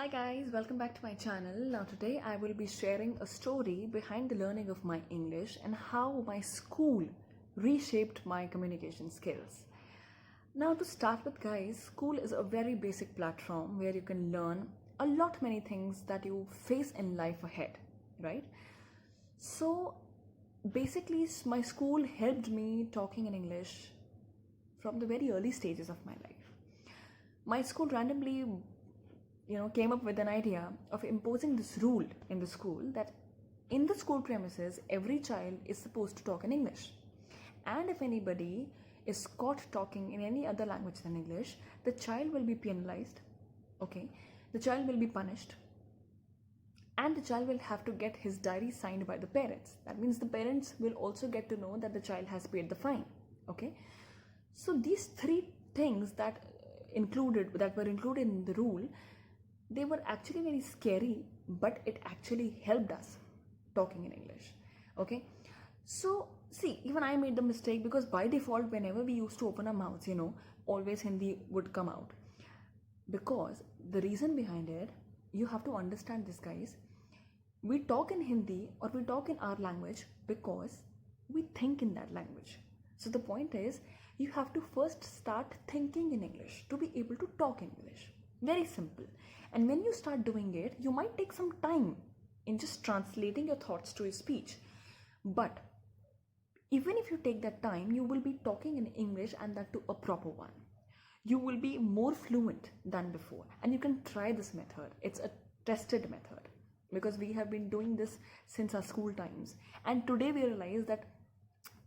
Hi guys, welcome back to my channel. Now today I will be sharing a story behind the learning of my English and how my school reshaped my communication skills. Now to start with guys, school is a very basic platform where you can learn a lot many things that you face in life ahead, right? So basically my school helped me talking in English from the very early stages of my life. My school randomly came up with an idea of imposing this rule in the school that in the school premises every child is supposed to talk in English, and if anybody is caught talking in any other language than English, the child will be penalized, okay, the child will be punished, and the child will have to get his diary signed by the parents. That means the parents will also get to know that the child has paid the fine, okay. So these three things that were included in the rule, they were actually very scary, but it actually helped us talking in English, okay. So see, even I made the mistake, because by default whenever we used to open our mouths, always Hindi would come out, because the reason behind it, you have to understand this guys, we talk in Hindi or we talk in our language because we think in that language. So the point is, you have to first start thinking in English to be able to talk in English. Very simple. And when you start doing it, you might take some time in just translating your thoughts to a speech. But even if you take that time, you will be talking in English, and that to a proper one. You will be more fluent than before. And you can try this method. It's a tested method, because we have been doing this since our school times. And today we realize that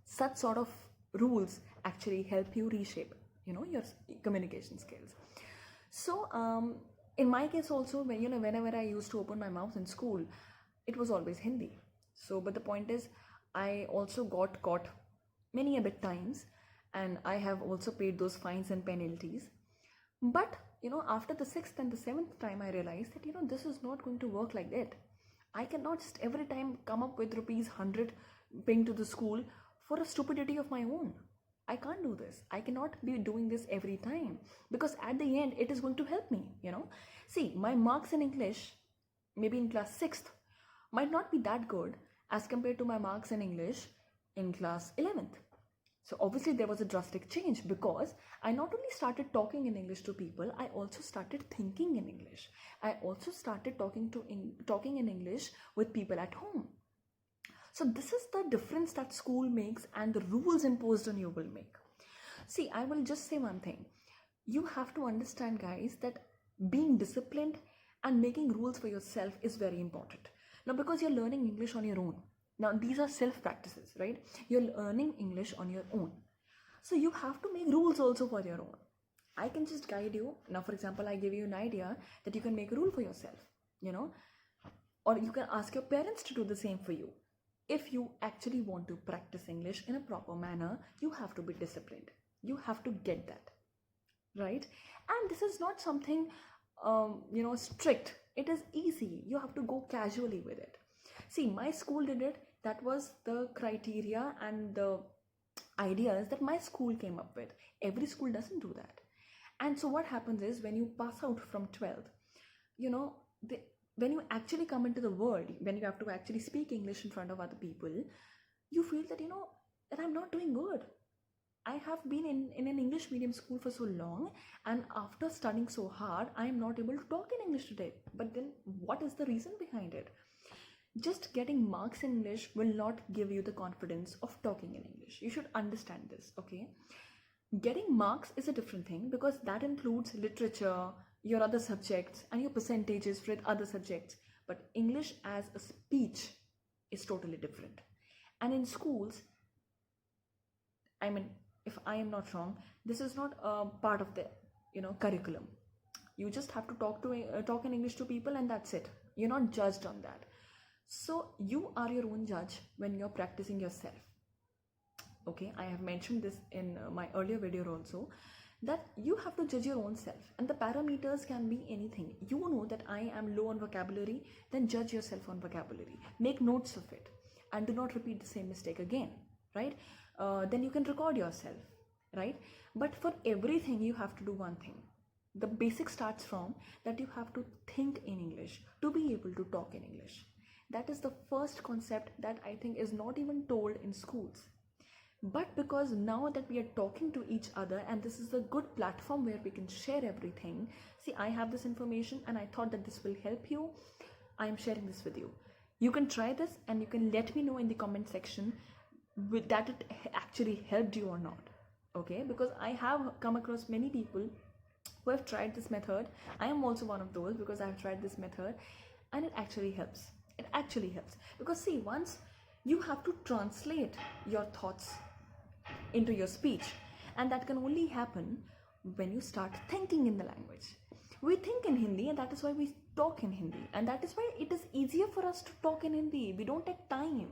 such sort of rules actually help you reshape, your communication skills. So in my case also, whenever I used to open my mouth in school, it was always Hindi. So but the point is, I also got caught many a bit times, and I have also paid those fines and penalties. But after the 6th and the 7th time, I realized that this is not going to work like that. I cannot just every time come up with rupees 100 paying to the school for a stupidity of my own. I can't do this. I cannot be doing this every time, because at the end it is going to help me, See, my marks in English, maybe in class 6th, might not be that good as compared to my marks in English in class 11th. So obviously there was a drastic change, because I not only started talking in English to people, I also started thinking in English. I also started talking in English with people at home. So this is the difference that school makes, and the rules imposed on you will make. See, I will just say one thing. You have to understand, guys, that being disciplined and making rules for yourself is very important. Now, because you're learning English on your own. Now, these are self-practices, right? You're learning English on your own. So you have to make rules also for your own. I can just guide you. Now, for example, I give you an idea that you can make a rule for yourself, or you can ask your parents to do the same for you. If you actually want to practice English in a proper manner, you have to be disciplined. You have to get that, right? And this is not something, strict. It is easy. You have to go casually with it. See, my school did it. That was the criteria and the ideas that my school came up with. Every school doesn't do that. And so what happens is, when you pass out from 12th, when you actually come into the world, when you have to actually speak English in front of other people, you feel that, that I'm not doing good. I have been in an English medium school for so long, and after studying so hard, I am not able to talk in English today. But then what is the reason behind it? Just getting marks in English will not give you the confidence of talking in English. You should understand this, okay? Getting marks is a different thing, because that includes literature, your other subjects, and your percentages for other subjects. But English as a speech is totally different. And in schools, if I am not wrong, this is not a part of the curriculum. You just have to talk in English to people, and that's it. You're not judged on that. So you are your own judge when you're practicing yourself. Okay, I have mentioned this in my earlier video also, that you have to judge your own self, and the parameters can be anything. You know that I am low on vocabulary, then judge yourself on vocabulary. Make notes of it, and do not repeat the same mistake again, right? Then you can record yourself, right? But for everything, you have to do one thing. The basic starts from that you have to think in English to be able to talk in English. That is the first concept that I think is not even told in schools. But because now that we are talking to each other and this is a good platform where we can share everything, see, I have this information and I thought that this will help you. I am sharing this with you. You can try this and you can let me know in the comment section that it actually helped you or not. Okay, because I have come across many people who have tried this method. I am also one of those because I have tried this method and it actually helps. It actually helps because see, once you have to translate your thoughts into your speech, and that can only happen when you start thinking in the language. We think in Hindi and that is why we talk in Hindi, and that is why it is easier for us to talk in Hindi. We don't take time.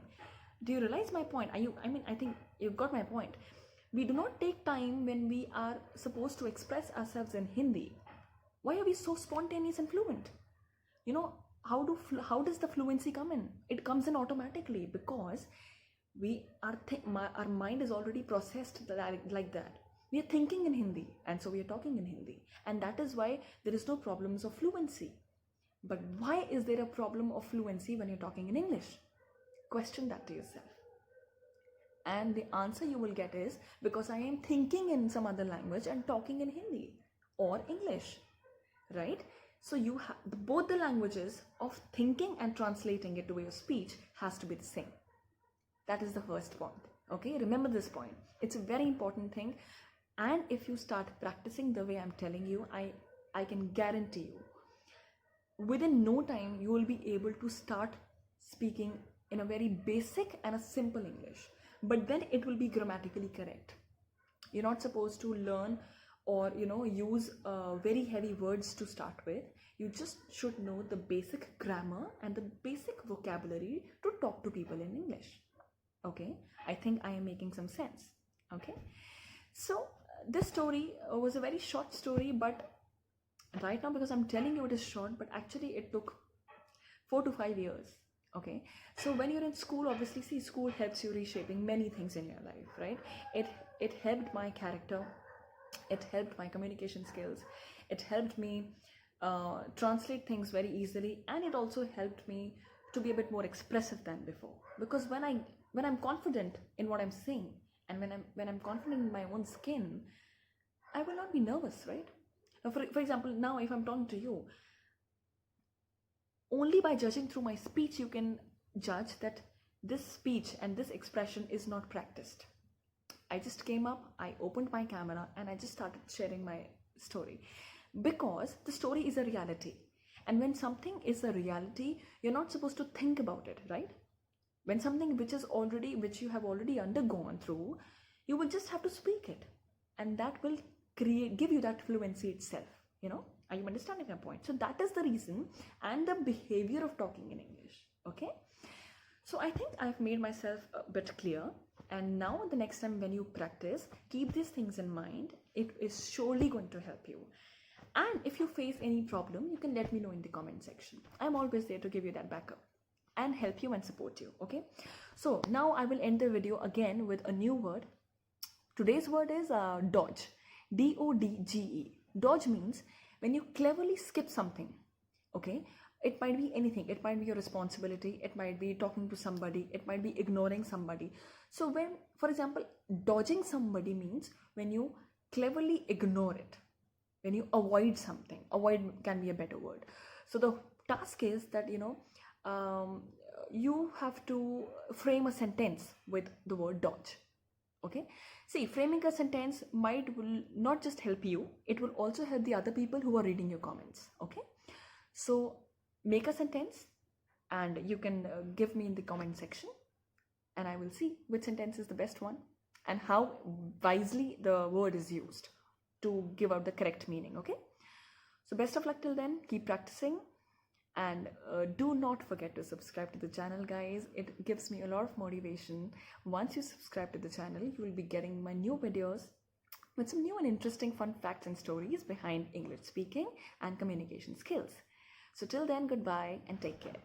Do you realize my point? I think you've got my point. We do not take time when we are supposed to express ourselves in Hindi. Why are we so spontaneous and fluent? You know, how does the fluency come in? It comes in automatically because our mind is already processed like that. We are thinking in Hindi and so we are talking in Hindi, and that is why there is no problems of fluency. But why is there a problem of fluency when you're talking in English? Question that to yourself. And the answer you will get is because I am thinking in some other language and talking in Hindi or English, right? So you have both the languages of thinking and translating it to your speech has to be the same. That is the first point. Okay, remember this point. It's a very important thing. And if you start practicing the way I'm telling you, I can guarantee you, within no time, you will be able to start speaking in a very basic and a simple English. But then it will be grammatically correct. You're not supposed to learn or use very heavy words to start with. You just should know the basic grammar and the basic vocabulary to talk to people in English. Okay, I think I am making some sense. Okay, so this story was a very short story, but right now, because I'm telling you it is short, but actually it took 4 to 5 years. Okay, so when you're in school, obviously, see, school helps you reshaping many things in your life, right? It helped my character, it helped my communication skills, it helped me translate things very easily, and it also helped me to be a bit more expressive than before. Because when I'm confident in what I'm saying, and when I'm confident in my own skin, I will not be nervous, right? For example, now if I'm talking to you, only by judging through my speech you can judge that this speech and this expression is not practiced. I just came up, I opened my camera, and I just started sharing my story because the story is a reality. And when something is a reality, you're not supposed to think about it, right? When something which you have already undergone through, you will just have to speak it, and that will give you that fluency itself. Are you understanding my point? So that is the reason and the behavior of talking in English. Okay, so I think I've made myself a bit clear, and now the next time when you practice, keep these things in mind. It is surely going to help you. And if you face any problem, you can let me know in the comment section. I'm always there to give you that backup and help you and support you. Okay, so now I will end the video again with a new word. Today's word is dodge. D-O-D-G-E. Dodge means when you cleverly skip something. Okay, it might be anything. It might be your responsibility, it might be talking to somebody, it might be ignoring somebody. So when, for example, dodging somebody means when you cleverly ignore it, when you avoid something. Avoid can be a better word. So the task is that you have to frame a sentence with the word dodge. Okay, see, framing a sentence will not just help you, it will also help the other people who are reading your comments. Okay, so make a sentence and you can give me in the comment section, and I will see which sentence is the best one and how wisely the word is used to give out the correct meaning. Okay, so best of luck till then. Keep practicing, and do not forget to subscribe to the channel, guys. It gives me a lot of motivation. Once you subscribe to the channel, you will be getting my new videos with some new and interesting fun facts and stories behind English speaking and communication skills. So till then, goodbye and take care.